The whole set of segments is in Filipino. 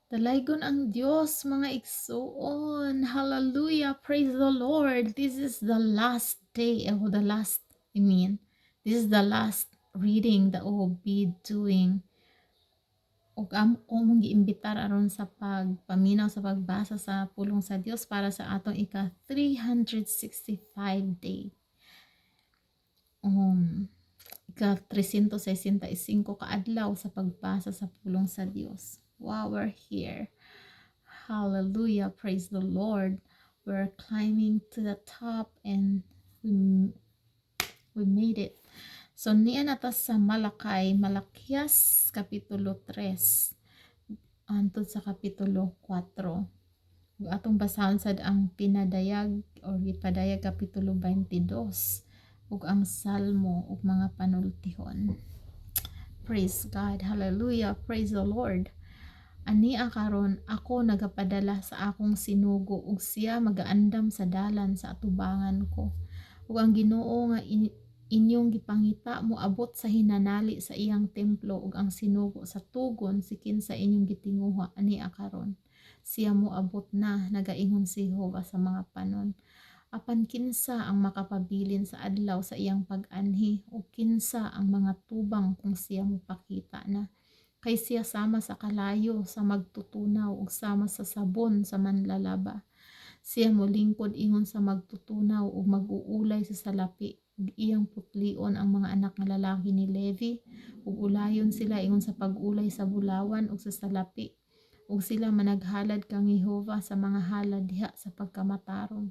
Dalaygon ang Diyos, mga igsoon. Hallelujah. Praise the Lord. This is the last day, this is the last reading that we will be doing. Ug amo ko mong giimbitar aron sa pagpaminaw sa pagbasa sa pulong sa Dios para sa atong ika 365 day. Ika 365 ka adlaw sa pagbasa sa pulong sa Dios. Wow, we're here. Hallelujah. Praise the Lord. We're climbing to the top and we made it. So niya nata sa Malakias kapitulo 3 antod sa kapitulo 4. Atong basahan sad ang pinadayag o gipadayag kapitulo 22 ug ang salmo ug mga panultihon. Praise God. Hallelujah. Praise the Lord. Ania karon ako nagapadala sa akong sinugo ug siya magaandam sa dalan sa atubangan ko. Ug ang Ginoo nga inyong gipangita moabot sa hinanali sa iyang templo ug ang sinugo sa tugon sikin sa inyong gitinguha ania karon. Siya moabot na, nagaingon si Jehovah sa mga panon. Apan kinsa ang makapabilin sa adlaw sa iyang pag-anhi o kinsa ang mga tubang kung siya mopakita na. Kay siya sama sa kalayo sa magtutunaw ug sama sa sabon sa manlalaba. Siya molingkod ingon sa magtutunaw ug mag-uulay sa salapi ug iyang putlion ang mga anak nga lalaki ni Levi ug ulayon sila ingon sa pag-ulay sa bulawan ug sa salapi ug sila managhalad kang Jehova sa mga halad diha sa pagkamatarong.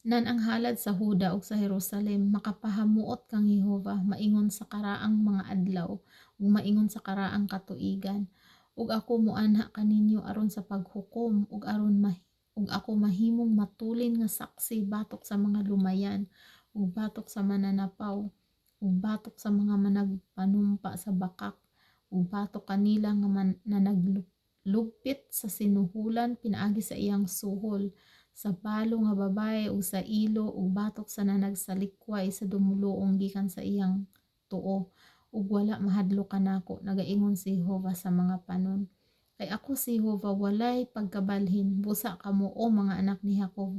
Nan ang halad sa Huda ug sa Jerusalem makapahamuot kang Jehova maingon sa karaang mga adlaw ug maingon sa karaang katuigan ug ako moanha kaninyo aron sa paghukom ug ug ako mahimong matulin nga saksi batok sa mga lumayan ug batok sa mananapaw ug batok sa mga managpanumpa sa bakak ug batok kanila nga nanaglugpit sa sinuhulan pinaagi sa iyang suhol sa balo nga babae ug sa ilo ug batok sa nanagsalikway sa dumuluong gikan sa iyang tuo ug wala mahadlo kanako nagaingon si Jehovah sa mga panon. Kay ako si Jehovah walay pagkabalhin busa kamo o mga anak ni Jacob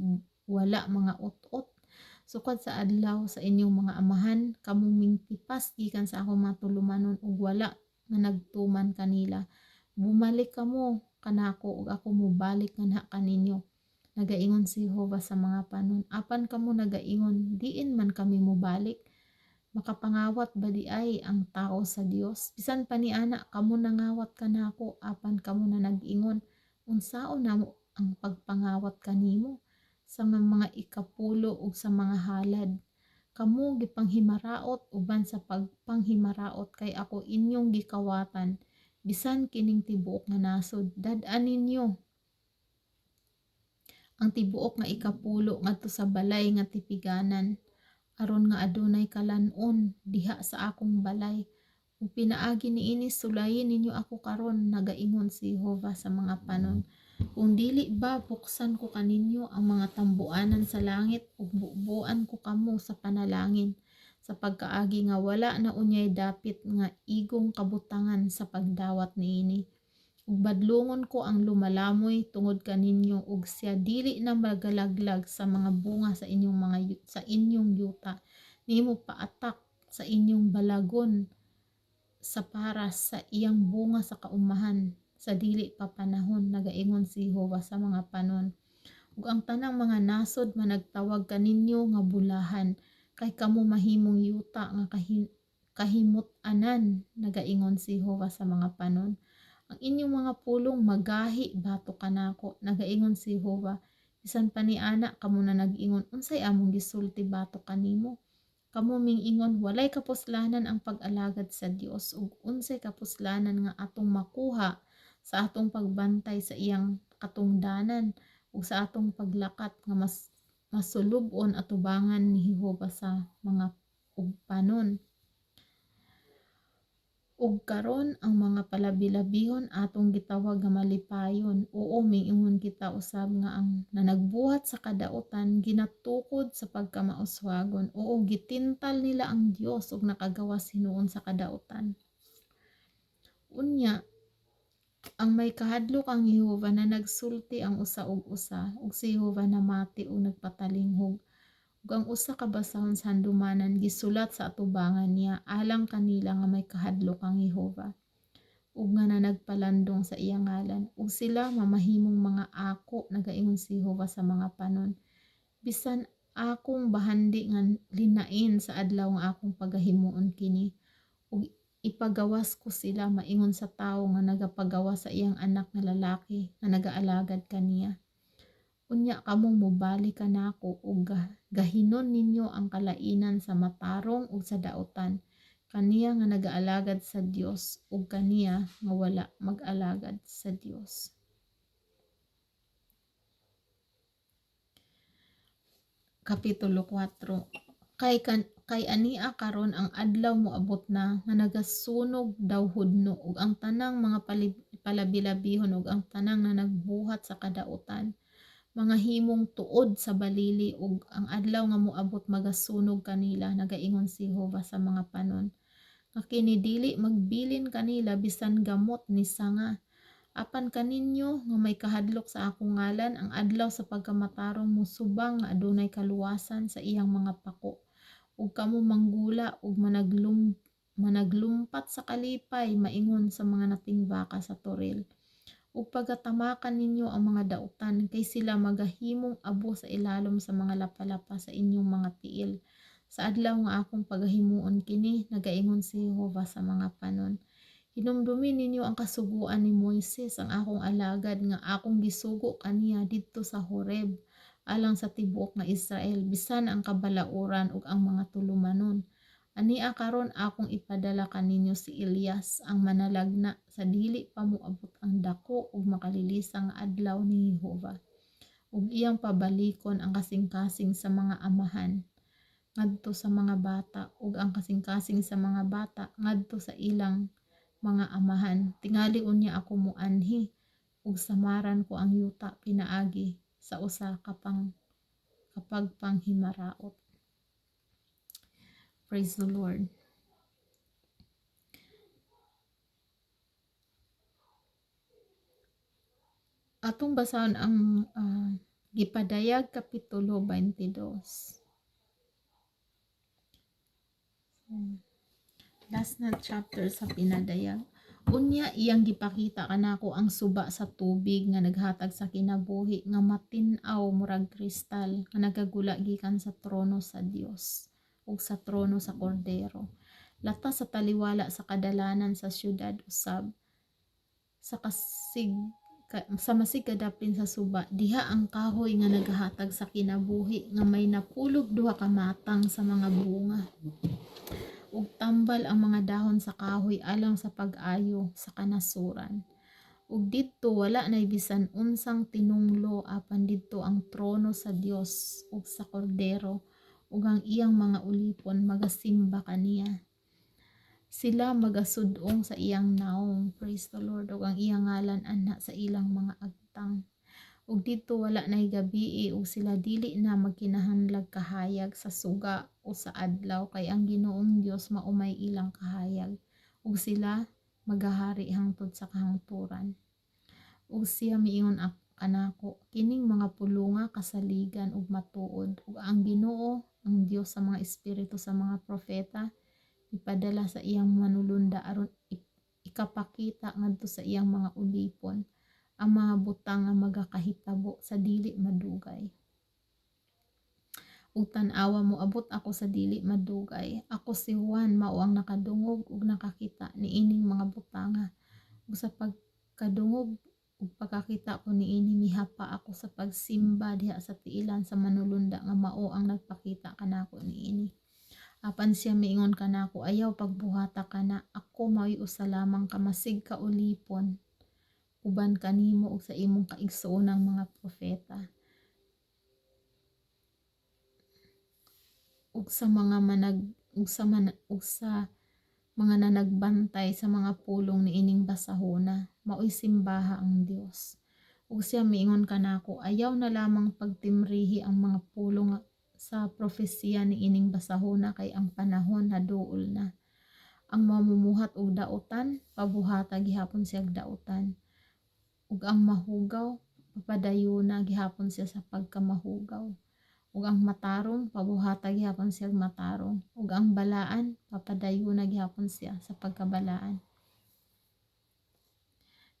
wala mga ut-ut sukad sa adlaw sa inyong mga amahan kamo mingtipas gikan sa akong matulumanon ug wala nga nagtuman kanila. Bumalik kamo kanako ug ako mobalik kanha kaninyo. Nagaingon si Jehovah sa mga panon. Apan kamo nagaingon, diin man kami mobalik. Makapangawat ba di ay ang tao sa Dios? Bisan pa ni ana, kamo nangawat kanako, apan kamo na nag-ingon, unsaon namo ang pagpangawat kanimo sa mga ikapulo ug sa mga halad. Kamo gipanghimaraot uban sa pagpanghimaraot kay ako inyong gikawatan. Bisan kining tibuok nga nasod, dad-an ninyo ang tibuok nga ikapulo ngadto sa balay nga tipiganan aron nga adunay kalan-on diha sa akong balay ug pinaagi niini sulayin ninyo ako karon nagaingon si Jehovah sa mga panon. Kung dili ba buksan ko kaninyo ang mga tambuanan sa langit ug bubuan ko kamo sa panalangin sa pagkaagi nga wala na unyay dapit nga igong kabutangan sa pagdawat niini ug badlongon ko ang lumalamoy tungod kaninyo ug siya dili na magalaglag sa mga bunga sa inyong sa inyong yuta nimo paatak sa inyong balagon sa paras sa iyang bunga sa kaumahan sa dili pa panahon nagaingon si Jehovah sa mga panon ug ang tanang mga nasod managtawag kaninyo nga bulahan kay kamo mahimong yuta nga kahimut-anan nagaingon si Jehovah sa mga panon. Ang inyong mga pulong magahi bato kanako nagaingon si Jehovah. Bisan pa ni ana kamo na nag-ingon unsay among gisulti bato kanimo. Kamo mingingon walay kapuslanan ang pag-alagad sa Dios ug unsay kapuslanan nga atong makuha sa atong pagbantay sa iyang katungdanan ug sa atong paglakat nga masulub-on atubangan ni Jehovah sa mga ugpanon. Ug karon ang mga palabi-labihon atong gitawag nga malipayon. Oo, miingon kita usab nga ang nanagbuhat sa kadautan ginatukod sa pagkamauswagon. Oo, gitintal nila ang Dios ug nakagawas hinuon sa kadautan. Unya, Ang may kahadlok ang Jehova na nagsulti ang usa ug usa, ug si Jehova namati ug nagpatalinghog. Ug ang usa ka basahon sa handumanan gisulat sa atubangan niya alang kanila nga may kahadlok ang Jehova, ug nga nagpalandong sa iyang ngalan. Ug sila mamahimong mga ako nagaingon si Jehova sa mga panon. Bisan akong bahandi nga linain sa adlaw nga akong pagahimuon kini, ug ipagawas ko sila maingon sa tawo nga nagapagawas sa iyang anak nga lalaki nga nagaalagad kaniya. Unya kamo mobalik kanako ug gahinon ninyo ang kalainan sa matarong ug sa daotan, kaniya nga nagaalagad sa Dios ug kaniya nga wala mag-alagad sa Dios. Kapitulo 4. Kay ania karon ang adlaw moabot na nga nagasunog daw hudno ug ang tanang mga palabilabihon ug ang tanang na nagbuhat sa kadautan mga himong tuod sa balili, ug ang adlaw nga moabot magasunog kanila, nagaingon si Jehova sa mga panon. Nga kini dili magbilin kanila bisan gamot ni sanga. Apan kaninyo nga may kahadlok sa akong ngalan, ang adlaw sa pagkamatarong musubang nga adunay kaluwasan sa iyang mga pako. Ug kamo manggula ug managlumpat sa kalipay maingon sa mga natingbaka sa toril. Ug pagatamakan ninyo ang mga dautan kay sila magahimong abo sa ilalom sa mga lapalapa sa inyong mga tiil. Sa adlaw nga akong pagahimuon kini, nagaingon si Jehova sa mga panon. Hinumdumi ninyo ang kasuguan ni Moises ang akong alagad nga akong gisugo kaniya didto sa Horeb alang sa tibuok nga Israel bisan ang kabalauran ug ang mga tulumanon. Ania karon akong ipadala kaninyo si Elias ang manalagna sa dili pa moabot ang dako ug makalilisang nga adlaw ni Jehova. Ug iyang pabalikon ang kasing-kasing sa mga amahan ngadto sa mga bata ug ang kasing-kasing sa mga bata ngadto sa ilang mga amahan. Tingali unya ako moanhi ug samaran ko ang yuta pinaagi sa usa kapag panghimaraot. Praise the Lord. Atong basahon ang Gipadayag Kapitulo 22. Last na chapter sa pinadayag. Unya iyang gipakita kanako ang suba sa tubig nga naghatag sa kinabuhi nga matin-aw murag kristal nga nagagula gikan sa trono sa Dios ug sa trono sa Kordero. Latas sa taliwala sa kadalanan sa syudad usab sa masigkadapin sa suba diha ang kahoy nga naghatag sa kinabuhi nga may napulog duha ka matang sa mga bunga ug tambal ang mga dahon sa kahoy alang sa pag-ayo sa kanasuran. Ug didto wala nay bisan unsang tinunglo apan didto ang trono sa Dios ug sa Kordero ug ang iyang mga ulipon magasimba kaniya. Sila magasudong sa iyang naong, praise the Lord, ug ang iyang ngalan anha sa ilang mga agtang. Ug dito wala nay gabii ug sila dili na magkinahanlag kahayag sa suga o sa adlaw kay ang Ginoong Dios maumay ilang kahayag ug sila magahari hangtod sa kahangturan. Ug siya miingon kanako, kining mga pulonga kasaligan ug matuod ug ang Ginoo ang Dios sa mga espiritu sa mga propeta ipadala sa iyang manulunda aron ikapakita ngadto sa iyang mga ulipon ang mga butang nga magakahitabo sa dili madugay. Ug tan-awa mo abot ako sa dili madugay. Ako si Juan mao ang nakadungog ug nakakita niining mga butanga. Ug sa pagkadungog ug pagkakita ko niini mihapa ako sa pagsimba diha sa tiilan sa manulunda nga mao ang nagpakita kanako niini. Apan siya miingon kanako, ayaw pagbuhata kana, ako mao'y usa lamang kamasig ka ulipon uban kanimo ug sa imong kaigsuonang mga propeta ug sa mga mga nanagbantay sa mga pulong niining basahona mao'y simbaha ang Dios. Ug siya miingon kanako, ayaw na lamang pagtimrihi ang mga pulong sa propesiya niining basahona kay ang panahon naduol na. Ang mamumuhat og dautan pabuhata gihapon siyag dautan. ug ang mahugaw papadayuna gihapon siya sa pagkamahugaw. Ug ang matarong pabuhata gihapon siya matarong, ug ang balaan papadayuna gihapon siya sa pagkabalaan.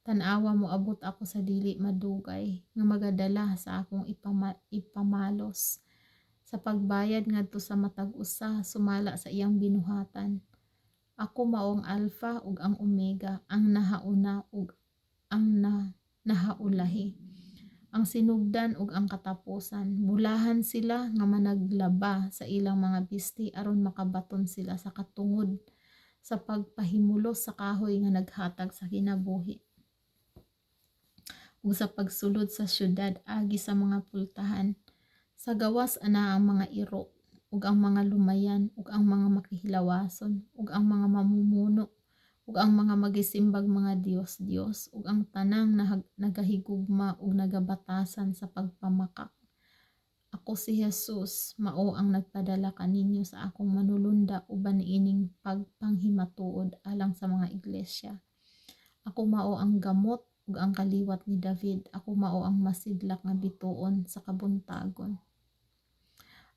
Tan-awa mo abot ako sa dili madugay nga magadala sa akong ipamalos. Sa pagbayad ngadto sa matag usa sumala sa iyang binuhatan. Ako maong Alpha ug ang Omega, ang nahauna ug ang nahaulahi, ang sinugdan ug ang katapusan. Bulahan sila nga managlaba sa ilang mga bisti aron makabaton sila sa katungod sa pagpahimulos sa kahoy nga naghatag sa kinabuhi ug sa pagsulod sa syudad agi sa mga pultahan. Sa gawas ana ang mga iro ug ang mga lumayan ug ang mga makihilawason ug ang mga mamumuno ug ang mga magisimbag mga Dios ug ang tanang nagahigugma ug nagabatasan sa pagpamakak. Ako si Jesus, mao ang nagpadala kaninyo sa akong manulunda uban niining pagpanghimatuod alang sa mga iglesia. Ako mao ang gamot ug ang kaliwat ni David. Ako mao ang masidlak nga bituon sa kabuntagon.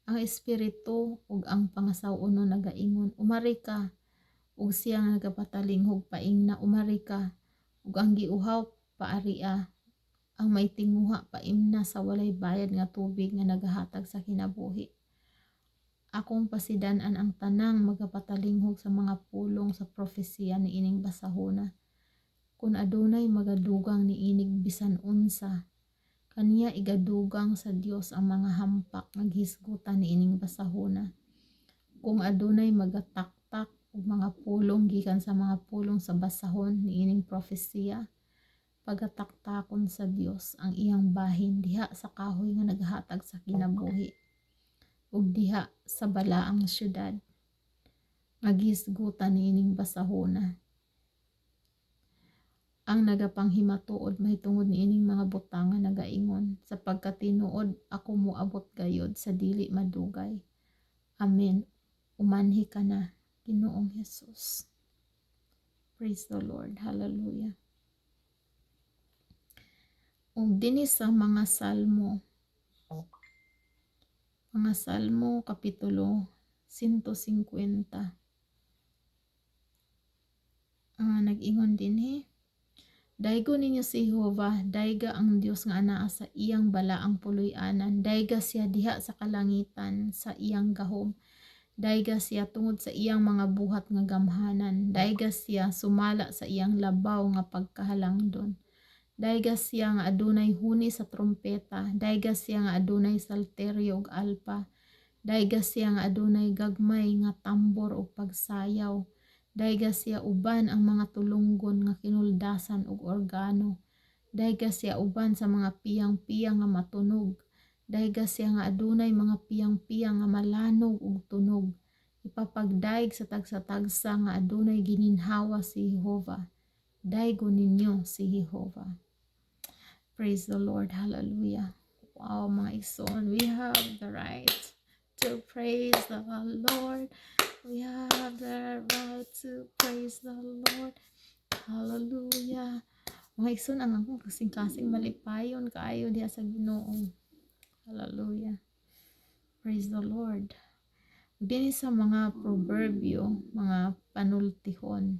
Ang espiritu ug ang pangasaw-uno nagaingon, umari ka, ug siya nga nagapatalinghog paingna, umari ka, ug ang giuhaw paaria, ang may tinguha paimna sa walay bayad nga tubig nga nagahatag sa kinabuhi. Akong pasidan-an ang tanang magapatalinghog sa mga pulong sa propesiya ni ining basahona. Kung adunay magadugang niinig bisan unsa, kaniya igadugang sa Dios ang mga hampak nga gihisgutan niining basahona. Kung adunay magataktak ug mga pulong gikan sa mga pulong sa basahon niining propesiya, pagataktakon sa Dios ang iyang bahin diha sa kahoy nga naghatag sa kinabuhi ug diha sa balaang syudad nga gihisgutan niining basahona. Ang nagapanghimatuod mahitungod niining mga butang nga nagaingon, sapagkat tinuod ako moabot gayod sa dili madugay. Amen. Umanhi ka na, Ginoong Jesus. Praise the Lord. Hallelujah. Ug dinhi sa mga Salmo kapitulo 150. Nag-ingon dinhi, daygo ninyo si Jehovah, dayga ang Dios nga anaa sa iyang balaang puloy-anan, dayga siya diha sa kalangitan sa iyang gahom, dayga siya tungod sa iyang mga buhat nga gamhanan, dayga siya sumala sa iyang labaw nga pagkahalangdon, dayga siya nga adunay huni sa trompeta, dayga siya nga adunay salteryo ug alpa, dayga siya nga adunay gagmay nga tambor ug pagsayaw, dayga siya uban ang mga tulunggon nga kinuldasan ug organo, dayga siya uban sa mga piyang-piyang nga matunog, dayga siya nga adunay mga piyang-piyang nga malanog ug tunog, ipapagdaig sa tagsa-tagsa nga adunay gininhawa si Jehovah, daygo ninyo si Jehovah. Praise the Lord. Hallelujah. Wow, mga igsoon, we have the right to praise the Lord. We have the right to praise the Lord. Hallelujah. Mga igsoon, ang akong kasing-kasing malipayon kaayo diha sa Ginoo. Hallelujah. Praise the Lord. Dinhi sa mga proverbio, mga panultihon,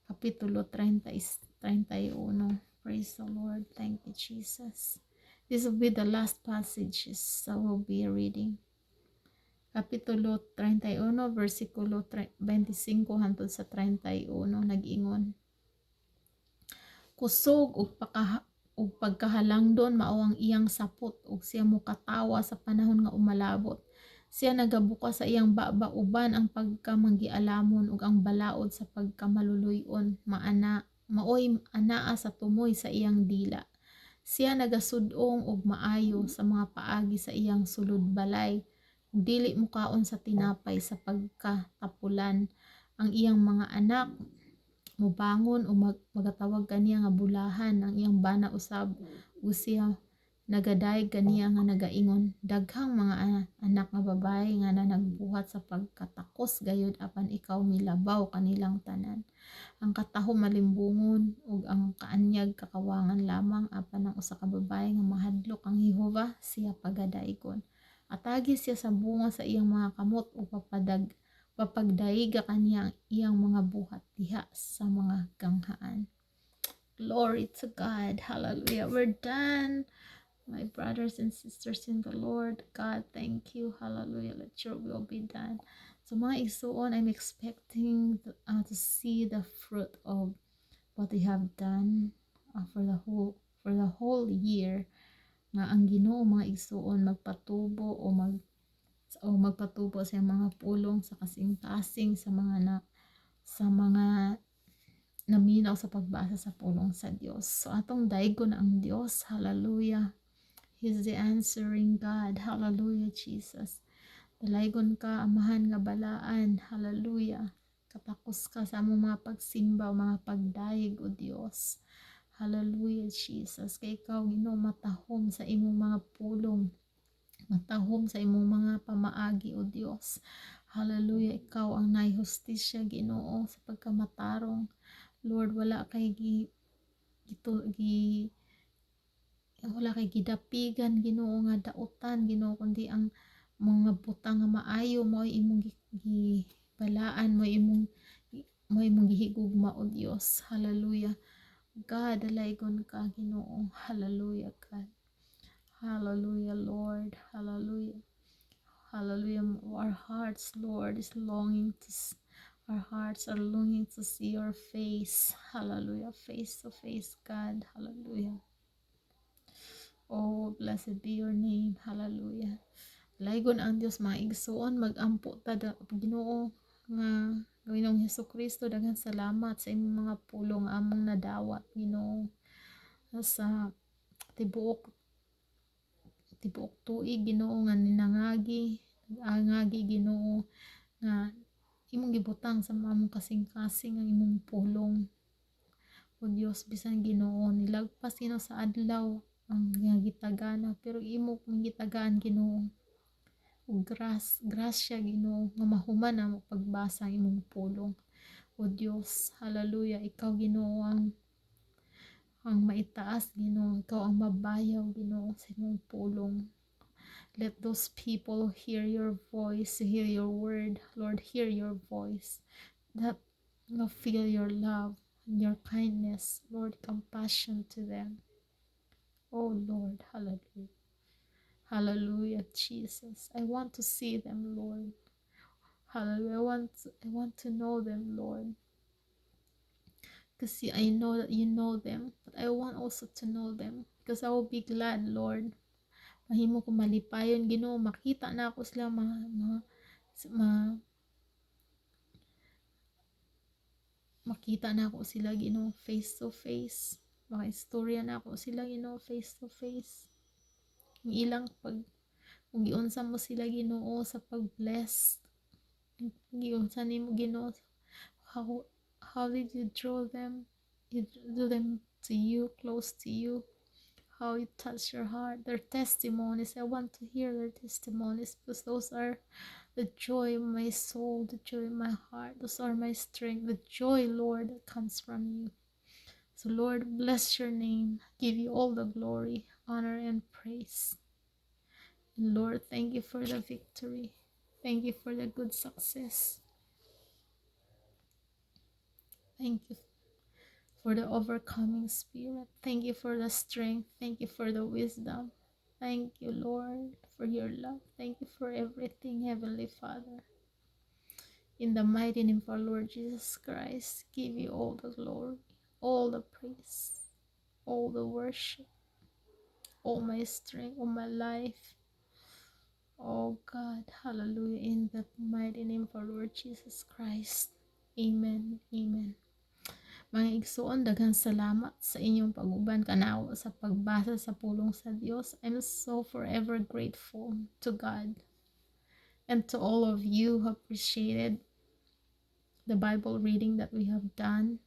kapitulo 31. Praise the Lord. Thank you, Jesus. This will be the last passages that we'll be reading. Kapitulo 31, versikulo 25 hangtod sa 31, nag-ingon, kusog ug pagkahalangdon mao ang iyang sapot ug siya mokatawa sa panahon nga umalabot. Siya nagabuka sa iyang baba uban ang pagkamanggialamon ug ang balaod sa pagkamaluluy-on maoy anaa sa tumoy sa iyang dila. Siya nagasudong ug maayo sa mga paagi sa iyang sulod balay. Dili mukaon sa tinapay sa pagkatapulan. Ang iyang mga anak mubangon o magatawag kaniya nga bulahan, ang iyang bana usab ug siya nagaday kaniya nga nagaingon, daghang mga anak nga babae nga na nagbuhat sa pagkatakos gayud apan ikaw milabaw kanilang tanan. Ang kataho malimbungon ug ang kaanyag kakawangan lamang apan ang usa ka babae nga mahadlok ang Jehova siya pagadaigon. Atagi siya sa bunga sa iyang mga kamot ug papagdaiga kaniya ang iyang mga buhat diha sa mga ganghaan. Glory to God. Hallelujah. We're done. My brothers and sisters in the Lord, God, thank you. Hallelujah. Let your will be done. So mga igsoon, I'm expecting to see the fruit of what we have done for the whole year. Nga ang Ginoo mga igsoon magpatubo o magpatubo sa mga pulong sa kasing-kasing sa mga naminaw sa pagbasa sa pulong sa Dios. So atong daigo na ang Dios. Hallelujah. He's the answering God. Hallelujah, Jesus. Dalaygon ka, amahan nga balaan. Hallelujah. Katakos ka sa among mga pagsimba, mga pagdaig, o Dios. Hallelujah, Jesus. Kay ikaw, Ginoo, matahom sa imong mga pulong. Matahom sa imong mga pamaagi, o Dios. Hallelujah. Ikaw ang naihustisya, Ginoo, sa pagkamatarong. Lord, wala kay wala kay gidapigan Ginoo nga dautan Ginoo kundi ang mga butang nga maayo mo imong gibalaan mo imong gihigugma o Dios. Hallelujah. God, dalaygon ka Ginoo. Hallelujah, God. Hallelujah, Lord. Hallelujah. Hallelujah. Our hearts, Lord, our hearts are longing to see your face. Hallelujah. Face to face, God. Hallelujah. Oh, blessed be your name. Hallelujah. Laygon ang Dios mga igsoon, magampo ta Ginoo nga Ginoong Hesukristo, daghan salamat sa imong mga pulong among nadawat Ginoo sa tibuok tuig Ginoo nga ninangagi Ginoo nga imong gibutang sa among kasing-kasing ang imong pulong. O Dios, bisan Ginoo nilagpas Ginoo sa adlaw ang gitagana pero imo kung gitagaan Ginoo ug grasya Ginoo nga mahuman ang pagbasa imong pulong. O Dios, hallelujah, ikaw Ginoo ang maitaas Ginoo, ikaw ang mabayaw Ginoo sa imong pulong. Let those people hear your voice, hear your word, Lord, hear your voice, that feel your love and your kindness, Lord, compassion to them. Oh Lord, hallelujah. Hallelujah, Jesus. I want to see them, Lord. Hallelujah. I want to know them, Lord. Because I know that you know them, but I want also to know them. Because I will be glad, Lord. Mahimo ko malipayon, Ginoo, makita na ako sila makita na ako sila Ginoo face to face. Makaistorya na ako sila Ginoo face to face. Ang ilang kung giunsa mo sila Ginoo sa pag-bless, giunsa nimo Ginoo, how did you draw them? You drew them to you, close to you. How you touch your heart, their testimonies. I want to hear their testimonies because those are the joy of my soul, the joy of my heart. Those are my strength, the joy, Lord, that comes from you. So, Lord, bless your name. Give you all the glory, honor, and praise. And Lord, thank you for the victory. Thank you for the good success. Thank you for the overcoming spirit. Thank you for the strength. Thank you for the wisdom. Thank you, Lord, for your love. Thank you for everything, Heavenly Father. In the mighty name of our Lord Jesus Christ, give you all the glory, all the praise, all the worship, all my strength, all my life. Oh God, hallelujah, in the mighty name of our Lord Jesus Christ. Amen, amen. Mga igsoon, daghang salamat sa inyong pag-uban kanawa sa pagbasa sa pulong sa Dios. I'm so forever grateful to God and to all of you who appreciated the Bible reading that we have done.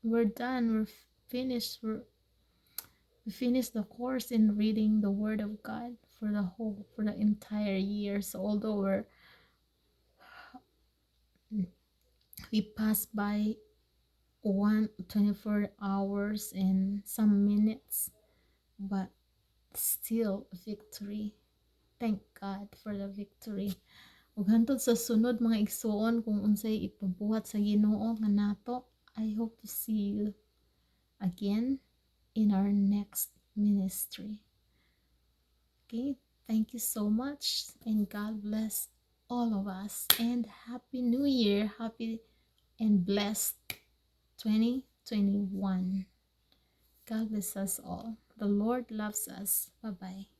We're done. We're finished. We finished the course in reading the Word of God for the entire year. So although we passed by 24 hours and some minutes, but still victory. Thank God for the victory. Ug hantod sa sunod mga igsuon kung unsay ipabuhat sa Ginoo nga nato, I hope to see you again in our next ministry. Okay, thank you so much and God bless all of us and Happy New Year, happy and blessed 2021. God bless us all. The Lord loves us. Bye-bye.